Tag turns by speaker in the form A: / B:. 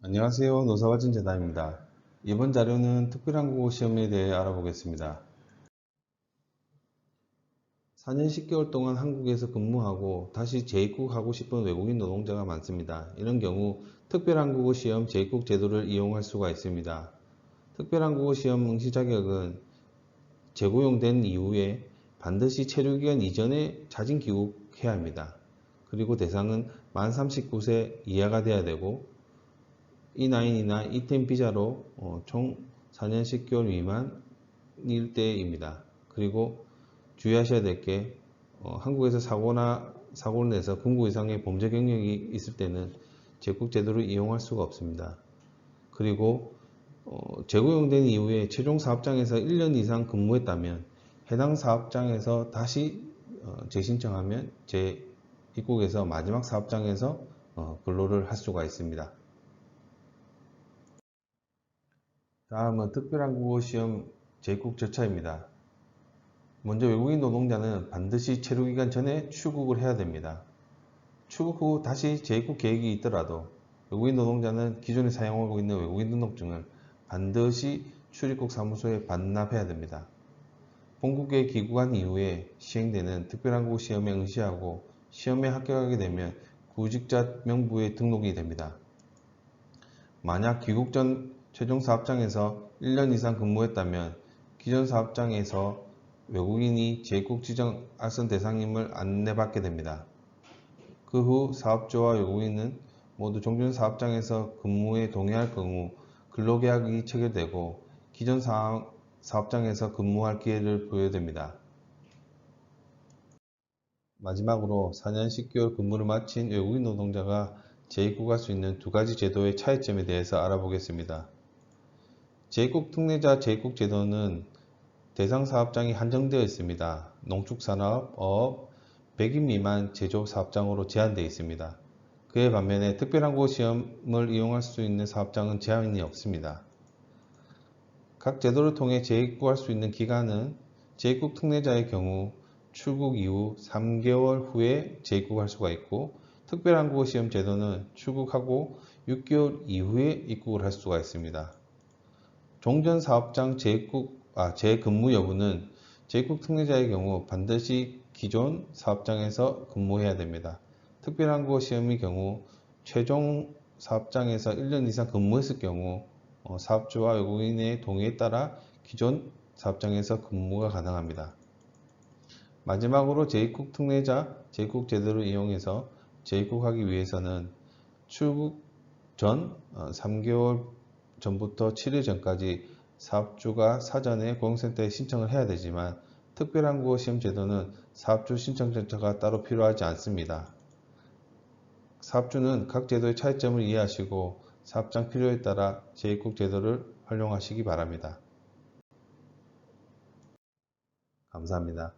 A: 안녕하세요. 노사발전재단입니다. 이번 자료는 특별한국어 시험에 대해 알아보겠습니다. 4년 10개월 동안 한국에서 근무하고 다시 재입국하고 싶은 외국인 노동자가 많습니다. 이런 경우 특별한국어 시험 재입국 제도를 이용할 수가 있습니다. 특별한국어 시험 응시 자격은 재고용된 이후에 반드시 체류기간 이전에 자진 귀국해야 합니다. 그리고 대상은 만 39세 이하가 돼야 되고 E9이나 E10 비자로 총 4년 10개월 미만일 때입니다. 그리고 주의하셔야 될 게 한국에서 사고를 내서 군구 이상의 범죄 경력이 있을 때는 재국 제도를 이용할 수가 없습니다. 그리고 재고용된 이후에 최종 사업장에서 1년 이상 근무했다면 해당 사업장에서 다시 재신청하면 재입국에서 마지막 사업장에서 근로를 할 수가 있습니다. 다음은 특별한국어 시험 재입국 절차입니다. 먼저 외국인 노동자는 반드시 체류기간 전에 출국을 해야 됩니다. 출국 후 다시 재입국 계획이 있더라도 외국인 노동자는 기존에 사용하고 있는 외국인 등록증을 반드시 출입국 사무소에 반납해야 됩니다. 본국에 귀국한 이후에 시행되는 특별한국어 시험에 응시하고 시험에 합격하게 되면 구직자 명부에 등록이 됩니다. 만약 귀국 전 최종 사업장에서 1년 이상 근무했다면 기존 사업장에서 외국인이 재입국 지정 알선 대상임을 안내받게 됩니다. 그 후 사업주와 외국인은 모두 종전 사업장에서 근무에 동의할 경우 근로계약이 체결되고 기존 사업장에서 근무할 기회를 부여됩니다. 마지막으로 4년 10개월 근무를 마친 외국인 노동자가 재입국할 수 있는 두 가지 제도의 차이점에 대해서 알아보겠습니다. 재입국 특례자 재입국 제도는 대상 사업장이 한정되어 있습니다. 농축산업, 어업, 100인 미만 제조업 사업장으로 제한되어 있습니다. 그에 반면에 특별한국어 시험을 이용할 수 있는 사업장은 제한이 없습니다. 각 제도를 통해 재입국할 수 있는 기간은 재입국 특례자의 경우 출국 이후 3개월 후에 재입국할 수가 있고 특별한국어 시험 제도는 출국하고 6개월 이후에 입국을 할 수가 있습니다. 종전 사업장 재근무 여부는 재입국 특례자의 경우 반드시 기존 사업장에서 근무해야 됩니다. 특별한국어 시험의 경우 최종 사업장에서 1년 이상 근무했을 경우 사업주와 외국인의 동의에 따라 기존 사업장에서 근무가 가능합니다. 마지막으로 재입국 특례자 재입국 제도를 이용해서 재입국하기 위해서는 출국 전 3개월 전부터 7일 전까지 사업주가 사전에 고용센터에 신청을 해야 되지만 특별한국어 시험 제도는 사업주 신청 절차가 따로 필요하지 않습니다. 사업주는 각 제도의 차이점을 이해하시고 사업장 필요에 따라 재입국 제도를 활용하시기 바랍니다. 감사합니다.